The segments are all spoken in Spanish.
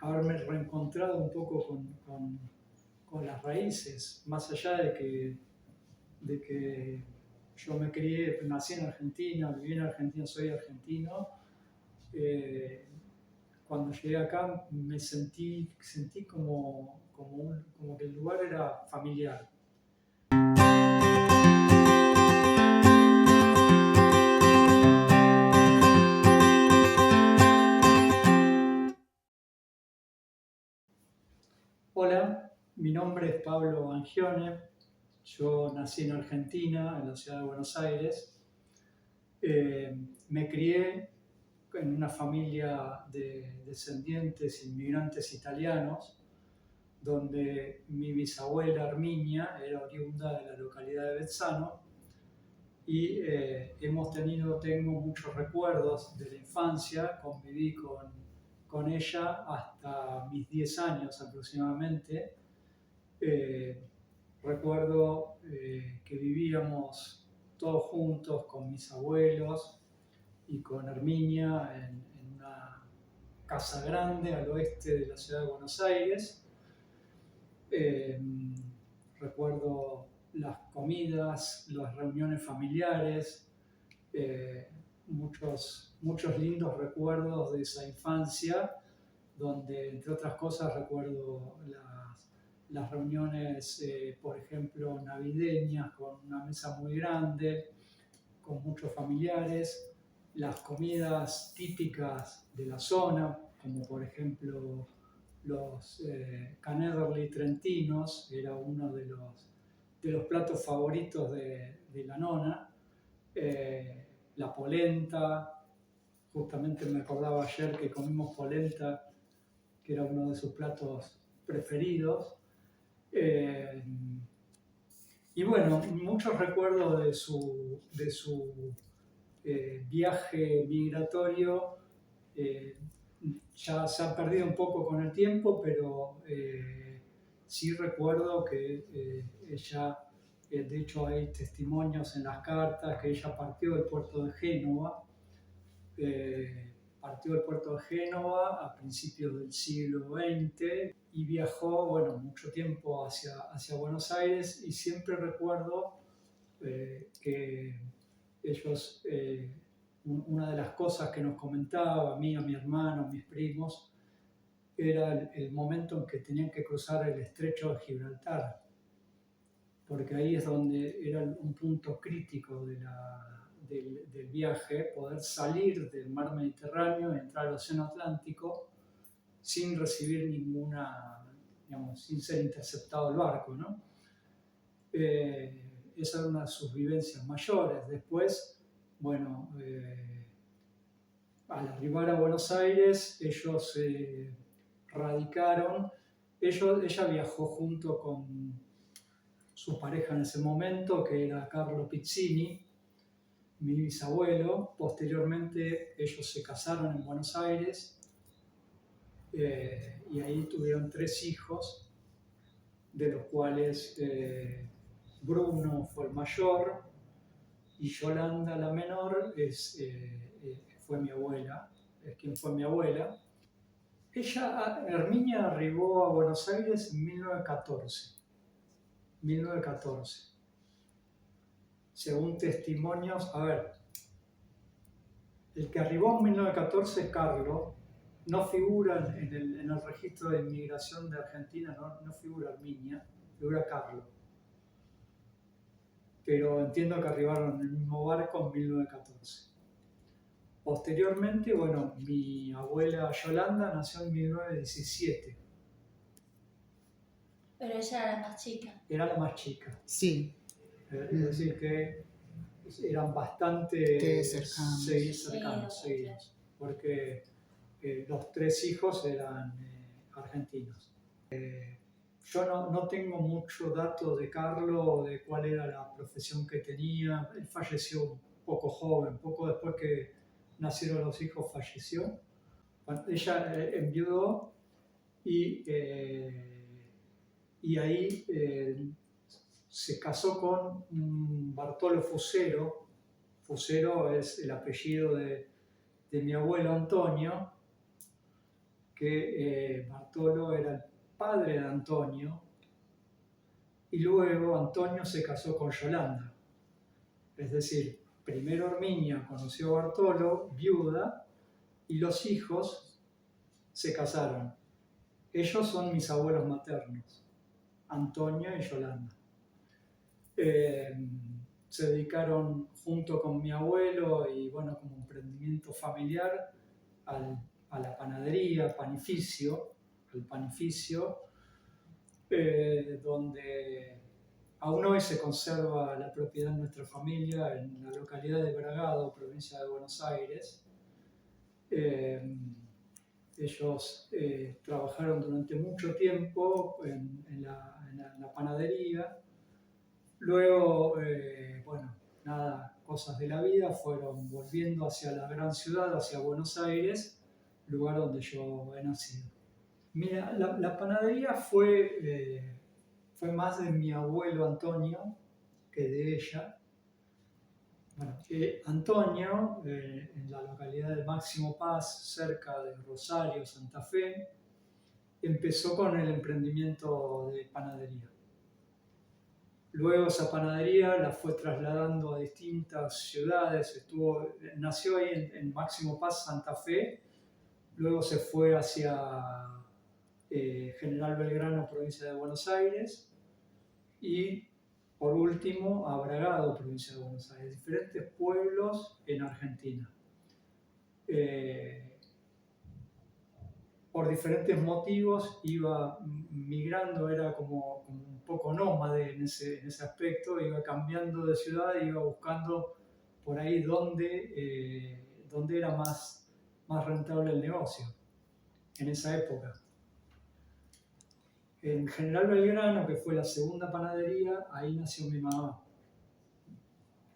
haberme reencontrado un poco con las raíces, más allá de que yo me crié, nací en Argentina, viví en Argentina, soy argentino. Cuando llegué acá me sentí como que el lugar era familiar. Hola, mi nombre es Pablo Angione, yo nací en Argentina, en la ciudad de Buenos Aires. Me crié en una familia de descendientes inmigrantes italianos, donde mi bisabuela Herminia era oriunda de la localidad de Bezzano, y tengo muchos recuerdos de la infancia. Conviví con ella hasta mis 10 años aproximadamente. Recuerdo que vivíamos todos juntos con mis abuelos y con Herminia en una casa grande al oeste de la ciudad de Buenos Aires. Recuerdo las comidas, las reuniones familiares, muchos lindos recuerdos de esa infancia, donde entre otras cosas recuerdo las reuniones, por ejemplo, navideñas, con una mesa muy grande, con muchos familiares, las comidas típicas de la zona, como por ejemplo los canederli trentinos, era uno de los platos favoritos de la nona. La polenta, justamente me acordaba ayer que comimos polenta, que era uno de sus platos preferidos. Y bueno, muchos recuerdos de su viaje migratorio. Ya se han perdido un poco con el tiempo, pero sí recuerdo que ella, de hecho hay testimonios en las cartas que ella partió del puerto de Génova. Partió del puerto de Génova a principios del siglo XX y viajó, bueno, mucho tiempo hacia Buenos Aires, y siempre recuerdo que ellos, una de las cosas que nos comentaba a mí, a mi hermano, a mis primos, era el momento en que tenían que cruzar el estrecho de Gibraltar, porque ahí es donde era un punto crítico del viaje, poder salir del mar Mediterráneo y entrar al Océano Atlántico sin recibir sin ser interceptado el barco, ¿no? Esa era una de sus vivencias mayores. Después, bueno, al arribar a Buenos Aires, ellos radicaron. Ella viajó junto con su pareja en ese momento, que era Carlo Pizzini, mi bisabuelo. Posteriormente ellos se casaron en Buenos Aires y ahí tuvieron 3 hijos, de los cuales Bruno fue el mayor y Yolanda, la menor, fue mi abuela, es quien fue mi abuela. Herminia arribó a Buenos Aires en 1914. Según testimonios, el que arribó en 1914, Carlo, no figura en el registro de inmigración de Argentina, no figura Herminia, figura Carlo. Pero entiendo que arribaron en el mismo barco en 1914. Posteriormente, bueno, mi abuela Yolanda nació en 1917. Pero ella era la más chica. Era la más chica. Sí. Es decir, que eran bastante cercanos. seguidos, porque los 3 hijos eran argentinos. Yo no tengo mucho dato de Carlo, de cuál era la profesión que tenía. Él falleció un poco joven, poco después que nacieron los hijos falleció. Ella enviudó y ahí se casó con Bartolo Fusero. Fusero es el apellido de mi abuelo Antonio. que Bartolo era el padre de Antonio y luego Antonio se casó con Yolanda. Es decir, primero Herminia conoció a Bartolo, viuda, y los hijos se casaron. Ellos son mis abuelos maternos, Antonio y Yolanda. Se dedicaron junto con mi abuelo y bueno, como emprendimiento familiar a la panadería, al panificio, donde aún hoy se conserva la propiedad de nuestra familia en la localidad de Bragado, provincia de Buenos Aires. Ellos trabajaron durante mucho tiempo en la panadería. Luego, bueno, nada, cosas de la vida, fueron volviendo hacia la gran ciudad, hacia Buenos Aires, lugar donde yo he nacido. Mira, la panadería fue más de mi abuelo Antonio que de ella. Bueno, Antonio, en la localidad de Máximo Paz, cerca de Rosario, Santa Fe, empezó con el emprendimiento de panadería. Luego esa panadería la fue trasladando a distintas ciudades, nació ahí en Máximo Paz, Santa Fe, luego se fue hacia General Belgrano, provincia de Buenos Aires, y por último a Bragado, provincia de Buenos Aires, diferentes pueblos en Argentina. Por diferentes motivos iba migrando, era como un poco nómade en ese aspecto, iba cambiando de ciudad, iba buscando por ahí dónde era más rentable el negocio en esa época. En General Belgrano, que fue la segunda panadería, ahí nació mi mamá.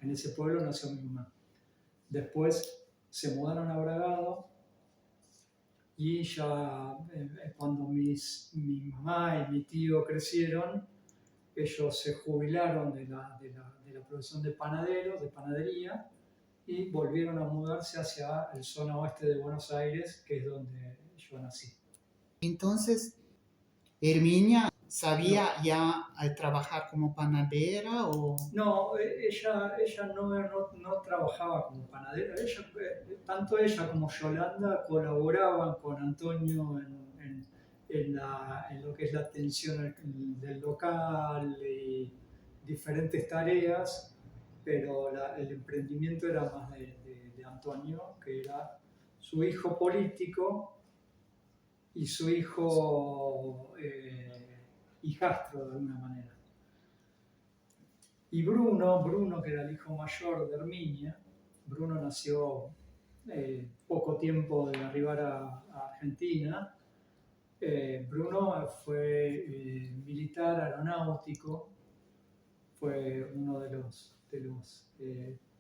En ese pueblo nació mi mamá. Después se mudaron a Bragado y ya cuando mi mamá y mi tío crecieron, ellos se jubilaron de la profesión de panaderos, de panadería, y volvieron a mudarse hacia el zona oeste de Buenos Aires, que es donde yo nací. Entonces, Herminia sabía ya trabajar como panadera o... No, ella no trabajaba como panadera. Tanto ella como Yolanda colaboraban con Antonio en lo que es la atención del local y diferentes tareas, pero el emprendimiento era más de Antonio, que era su hijo político y su hijo hijastro de alguna manera. Y Bruno, que era el hijo mayor de Herminia, Bruno nació poco tiempo de arribar a Argentina. Bruno fue militar aeronáutico, fue uno de los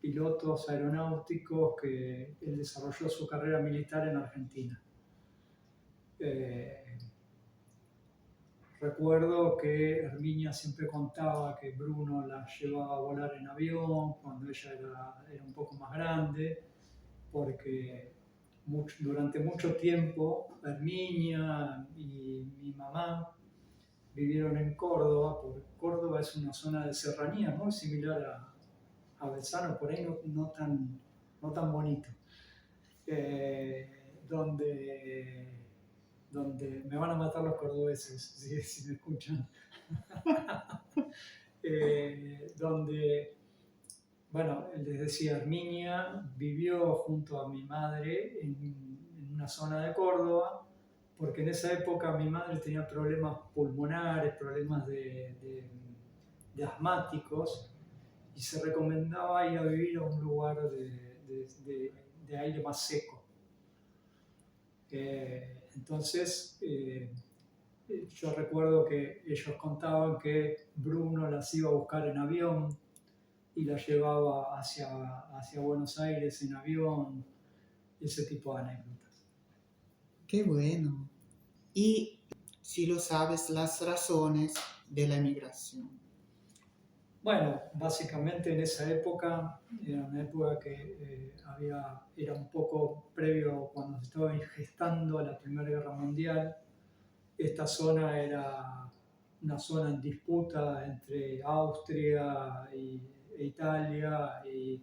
pilotos aeronáuticos que él desarrolló su carrera militar en Argentina. Recuerdo que Herminia siempre contaba que Bruno la llevaba a volar en avión cuando ella era un poco más grande, porque durante mucho tiempo Herminia y mi mamá vivieron en Córdoba, porque Córdoba es una zona de serranía muy similar a Belgrano, por ahí no tan bonito, donde me van a matar los cordobeses si me escuchan, donde, bueno, les decía, Herminia vivió junto a mi madre en una zona de Córdoba, porque en esa época mi madre tenía problemas pulmonares, problemas de asmáticos, y se recomendaba ir a vivir a un lugar de aire más seco. Entonces, yo recuerdo que ellos contaban que Bruno las iba a buscar en avión y las llevaba hacia Buenos Aires en avión, ese tipo de anécdotas. Qué bueno. Y si lo sabes, las razones de la emigración. Bueno, básicamente en esa época, era una época que era un poco previo cuando se estaba gestando a la Primera Guerra Mundial. Esta zona era una zona en disputa entre Austria e Italia y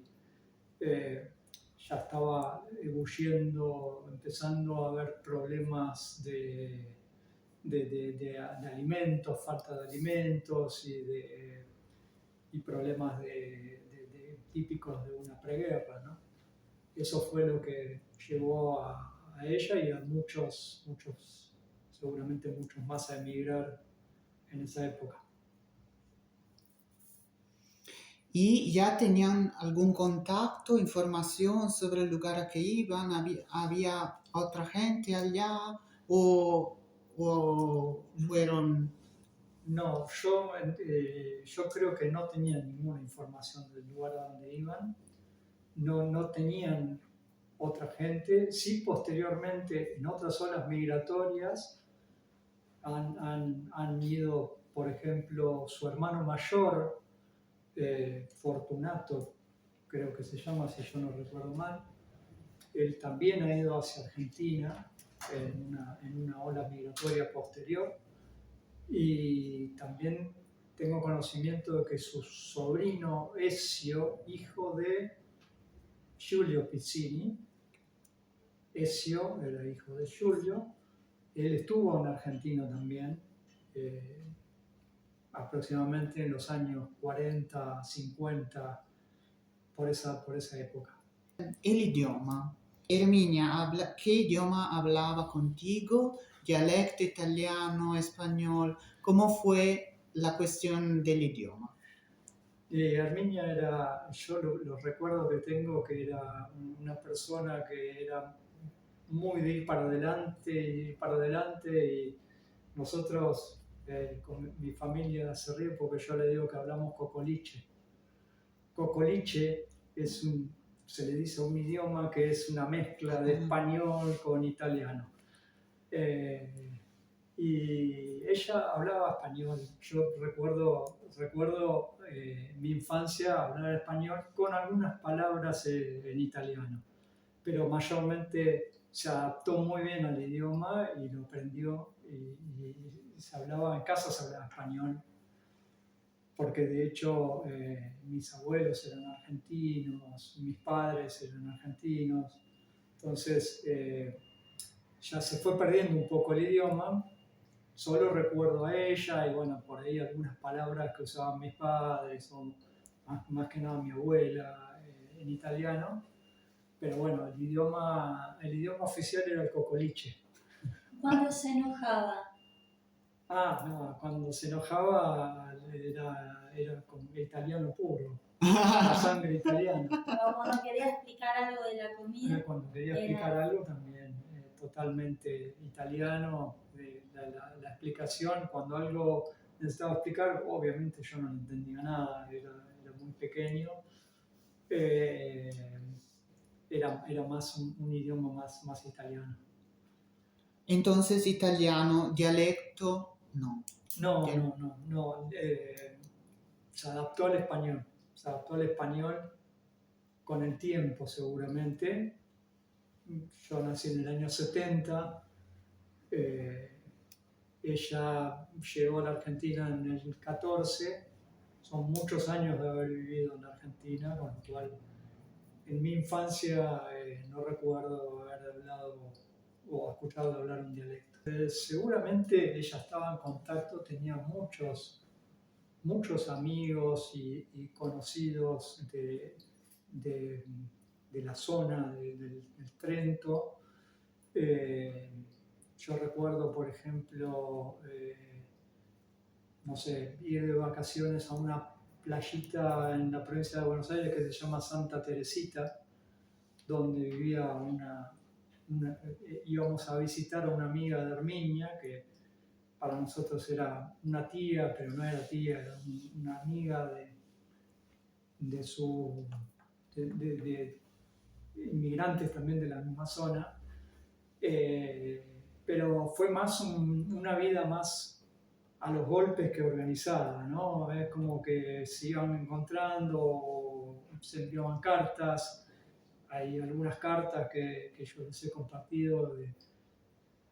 eh, ya estaba ebulliendo, empezando a haber problemas de alimentos, falta de alimentos y problemas típicos de una preguerra, ¿no? Eso fue lo que llevó a ella y a muchos, seguramente muchos más a emigrar en esa época. ¿Y ya tenían algún contacto, información sobre el lugar a que iban? ¿Había otra gente allá? ¿O fueron? No, yo creo que no tenían ninguna información del lugar a donde iban, no tenían otra gente. Sí, posteriormente, en otras olas migratorias, han ido, por ejemplo, su hermano mayor, Fortunato, creo que se llama, si yo no recuerdo mal, él también ha ido hacia Argentina en una ola migratoria posterior. Y también tengo conocimiento de que su sobrino Ezio, hijo de Giulio Pizzini, Ezio era hijo de Giulio, él estuvo en Argentina también, eh, aproximadamente en los años 40, 50, por esa época. El idioma. Herminia, ¿qué idioma hablaba contigo? ¿Dialecto italiano, español? ¿Cómo fue la cuestión del idioma? Arminia era, yo los recuerdos que tengo, que era una persona que era muy de ir para adelante y nosotros, con mi familia se ríe porque yo le digo que hablamos cocoliche. Cocoliche se le dice a un idioma que es una mezcla de español con italiano. Y ella hablaba español. Yo recuerdo mi infancia hablar español con algunas palabras en italiano, pero mayormente se adaptó muy bien al idioma y lo aprendió y se hablaba, en casa se hablaba español, porque de hecho mis abuelos eran argentinos, mis padres eran argentinos, entonces ya se fue perdiendo un poco el idioma. Solo recuerdo a ella y bueno, por ahí algunas palabras que usaban mis padres o más que nada mi abuela en italiano. Pero bueno, el idioma oficial era el cocoliche. ¿Cuándo se enojaba? No, cuando se enojaba era como italiano puro, la sangre italiana. O cuando quería explicar algo de la comida. Cuando quería explicar algo también, totalmente italiano, la explicación, cuando algo necesitaba explicar, obviamente yo no entendía nada, era muy pequeño, eh, era más un idioma más italiano. Entonces, italiano, dialecto, no. No, se adaptó al español con el tiempo seguramente. Yo nací en el año 70, ella llegó a la Argentina en el 14, son muchos años de haber vivido en la Argentina, con lo cual en mi infancia no recuerdo haber hablado o escuchado hablar un dialecto. Seguramente ella estaba en contacto, tenía muchos amigos y conocidos de la zona del Trento. Yo recuerdo, por ejemplo, no sé, ir de vacaciones a una playita en la provincia de Buenos Aires que se llama Santa Teresita, donde vivía íbamos a visitar a una amiga de Herminia, que para nosotros era una tía, pero no era tía, era una amiga de inmigrantes también de la misma zona, pero fue más una vida más a los golpes que organizada, ¿no? Es como que se iban encontrando, se enviaban cartas, hay algunas cartas que yo les he compartido,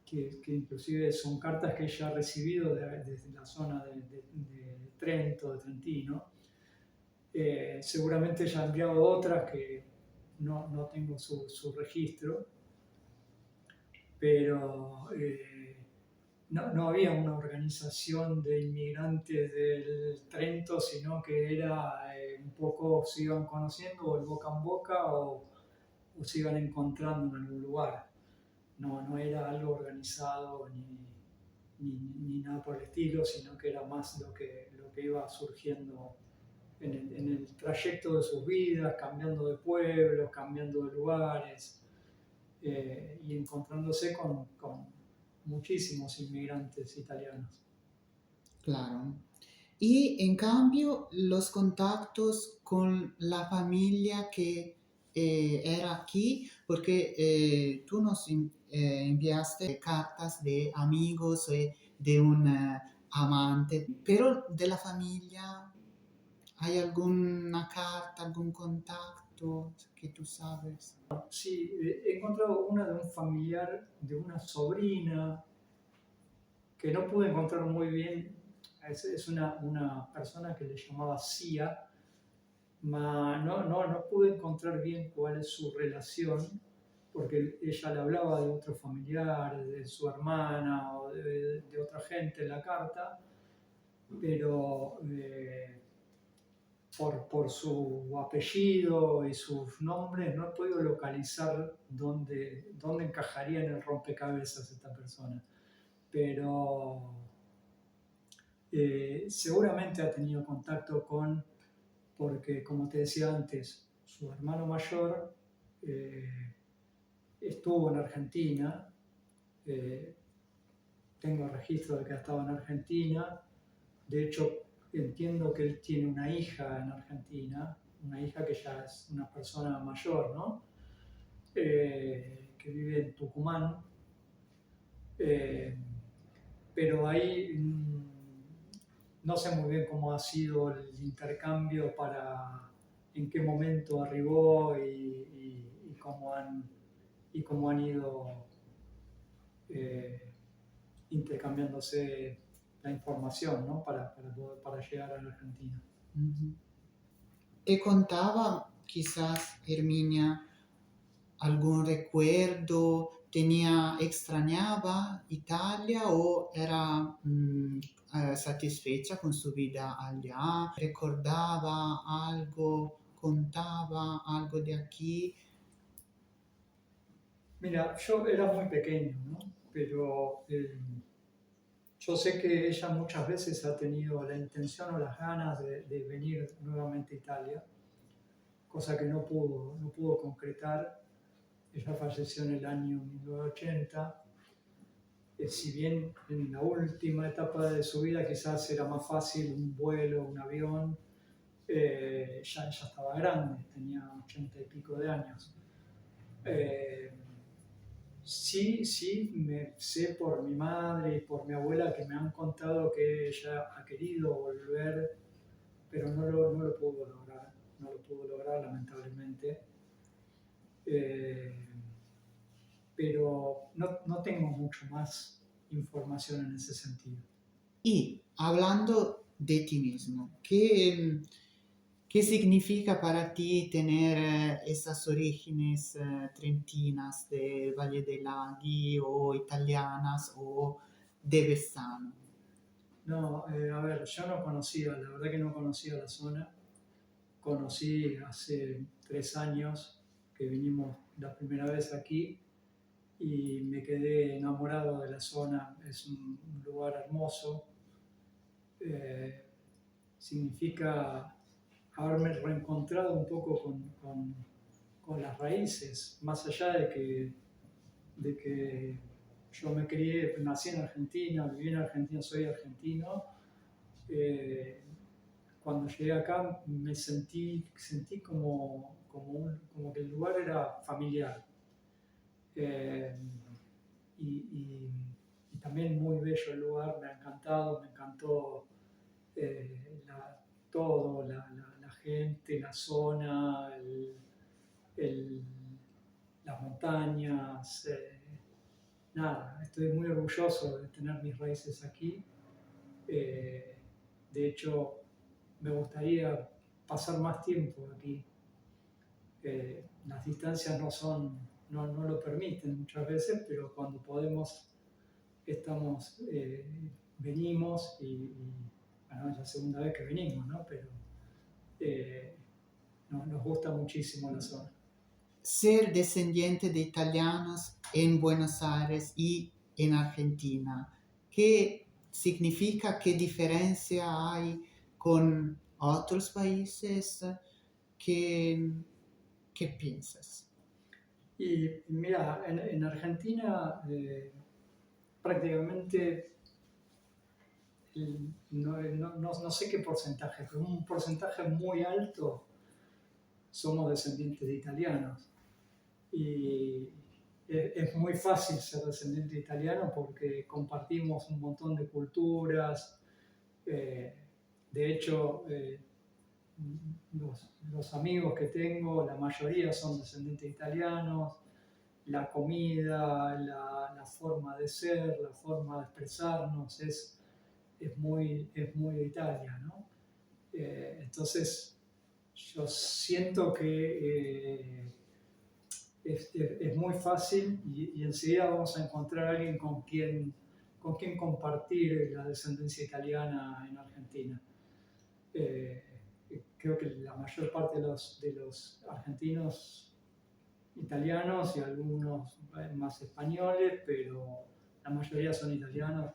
que inclusive son cartas que ella ha recibido desde la zona de Trento, de Trentino. Seguramente ella ha enviado otras que no tengo su registro, pero no había una organización de inmigrantes del Trento, sino que era un poco se iban conociendo o el boca en boca o se iban encontrando en algún lugar. No era algo organizado ni nada por el estilo, sino que era más lo que iba surgiendo en el trayecto de sus vidas, cambiando de pueblos, cambiando de lugares y encontrándose con muchísimos inmigrantes italianos. Claro. Y en cambio, los contactos con la familia que era aquí, porque tú nos enviaste cartas de amigos, de un amante, pero de la familia, ¿hay alguna carta, algún contacto que tú sabes? Sí, he encontrado una de un familiar, de una sobrina, que no pude encontrar muy bien. Es una persona que le llamaba Sia, ma no pude encontrar bien cuál es su relación, porque ella le hablaba de otro familiar, de su hermana o de otra gente en la carta, pero por su apellido y sus nombres no he podido localizar dónde encajaría en el rompecabezas esta persona. Pero seguramente ha tenido contacto porque como te decía antes, su hermano mayor estuvo en Argentina, eh, tengo registro de que ha estado en Argentina, de hecho entiendo que él tiene una hija en Argentina, una hija que ya es una persona mayor, ¿no? Que vive en Tucumán, eh, pero ahí no sé muy bien cómo ha sido el intercambio en qué momento arribó y cómo han ido eh, intercambiándose la información, ¿no? Para llegar a la Argentina. Ujú. ¿Te contaba quizás, Herminia, algún recuerdo? ¿Extrañaba Italia o era satisfecha con su vida allá? ¿Recordaba algo? ¿Contaba algo de aquí? Mira, yo era muy pequeño, ¿no? Pero yo sé que ella muchas veces ha tenido la intención o las ganas de venir nuevamente a Italia, cosa que no pudo concretar. Ella falleció en el año 1980. Si bien en la última etapa de su vida quizás era más fácil un vuelo, un avión, ya estaba grande, tenía 80 y pico de años. Eh, sí, me sé por mi madre y por mi abuela que me han contado que ella ha querido volver, pero no lo pudo lograr, no lo pudo lograr lamentablemente. Eh, pero no tengo mucho más información en ese sentido. Y hablando de ti mismo, ¿qué significa para ti tener esas orígenes trentinas de Valle dei Laghi o italianas o de Vessano? No, a ver, yo no conocía, la verdad que no conocía la zona. Conocí hace 3 años que vinimos la primera vez aquí y me quedé enamorado de la zona. Es un lugar hermoso. Eh, Significa haberme reencontrado un poco con las raíces, más allá de que yo me crié, nací en Argentina, viví en Argentina, soy argentino. eh, Cuando llegué acá me sentí como que el lugar era familiar. Eh, y también muy bello el lugar, me ha encantado, me encantó todo, la gente, la zona, el- las montañas, nada, estoy muy orgulloso de tener mis raíces aquí. Eh, de hecho, me gustaría pasar más tiempo aquí. Las distancias no lo permiten muchas veces, pero cuando podemos, estamos, venimos bueno, es la segunda vez que venimos, ¿no? Pero eh, nos gusta muchísimo la zona. Ser descendiente de italianos en Buenos Aires y en Argentina, ¿qué significa? ¿Qué diferencia hay con otros países? ¿Qué, qué piensas? Y mira, en Argentina prácticamente, no sé qué porcentaje, pero un porcentaje muy alto somos descendientes de italianos. Y es muy fácil ser descendiente italiano porque compartimos un montón de culturas. eh, de hecho, los amigos que tengo, la mayoría son descendientes italianos. La comida, la forma de ser, la forma de expresarnos es muy de Italia, ¿no? Entonces, yo siento que es muy fácil y enseguida vamos a encontrar a alguien con quien compartir la descendencia italiana en Argentina. Eh, Creo que la mayor parte de los argentinos italianos y algunos más españoles, pero la mayoría son italianos.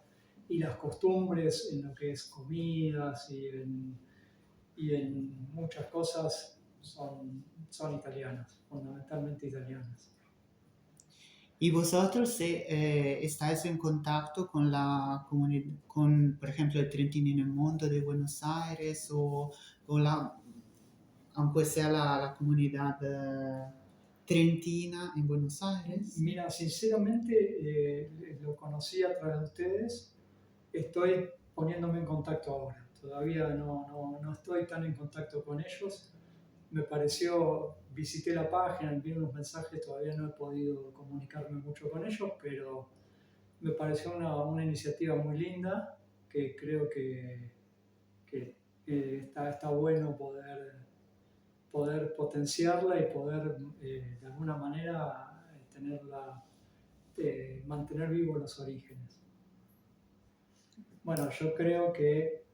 Y las costumbres en lo que es comidas y en muchas cosas son italianas, fundamentalmente italianas. ¿Y vosotros estáis en contacto con la comunidad, con, por ejemplo, el Trentino en el Mundo de Buenos Aires o aunque sea la comunidad trentina en Buenos Aires? Mira, sinceramente lo conocí a través de ustedes. Estoy poniéndome en contacto ahora. Todavía no estoy tan en contacto con ellos. Me pareció, visité la página, envié unos mensajes, todavía no he podido comunicarme mucho con ellos, pero me pareció una iniciativa muy linda que creo que está bueno poder potenciarla y poder de alguna manera mantener vivos los orígenes. Bueno, yo creo que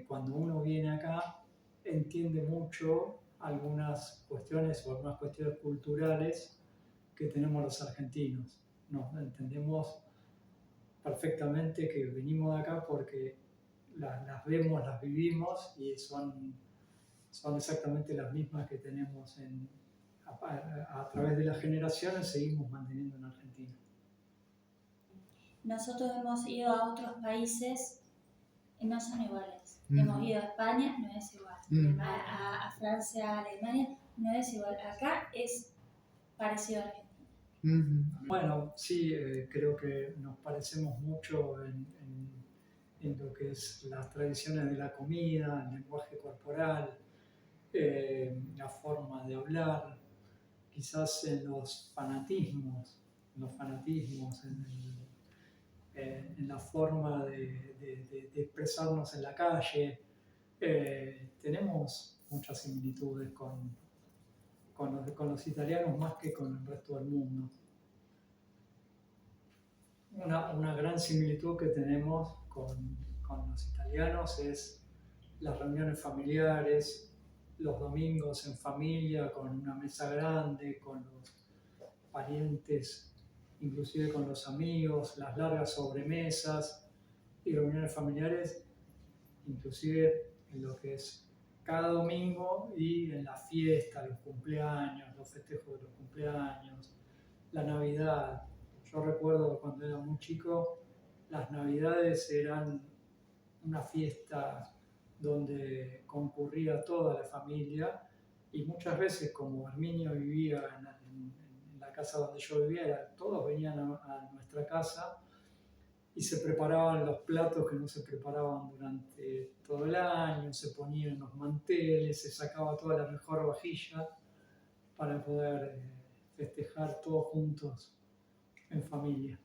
cuando uno viene acá entiende mucho algunas cuestiones o algunas cuestiones culturales que tenemos los argentinos. Nos entendemos perfectamente que venimos de acá porque las vemos, las vivimos y son exactamente las mismas que tenemos a través de las generaciones, seguimos manteniendo en Argentina. Nosotros hemos ido a otros países y no son iguales. Mm. Hemos ido a España, no es igual. Mm. A Francia, a Alemania, no es igual. Acá es parecido a Argentina. Ujú. Bueno, sí, creo que nos parecemos mucho en lo que es las tradiciones de la comida, el lenguaje corporal, la forma de hablar, quizás en los fanatismos, en la forma de expresarnos en la calle. Tenemos muchas similitudes con los italianos más que con el resto del mundo. Una gran similitud que tenemos con los italianos es las reuniones familiares, los domingos en familia, con una mesa grande, con los parientes, inclusive con los amigos, las largas sobremesas y reuniones familiares, inclusive en lo que es cada domingo y en la fiesta, los cumpleaños, los festejos de los cumpleaños, la Navidad. Yo recuerdo cuando era muy chico, las Navidades eran una fiesta donde concurría toda la familia y muchas veces, como Herminio vivía en la casa donde yo vivía, todos venían a nuestra casa y se preparaban los platos que no se preparaban durante todo el año, se ponían los manteles, se sacaba toda la mejor vajilla para poder festejar todos juntos en familia.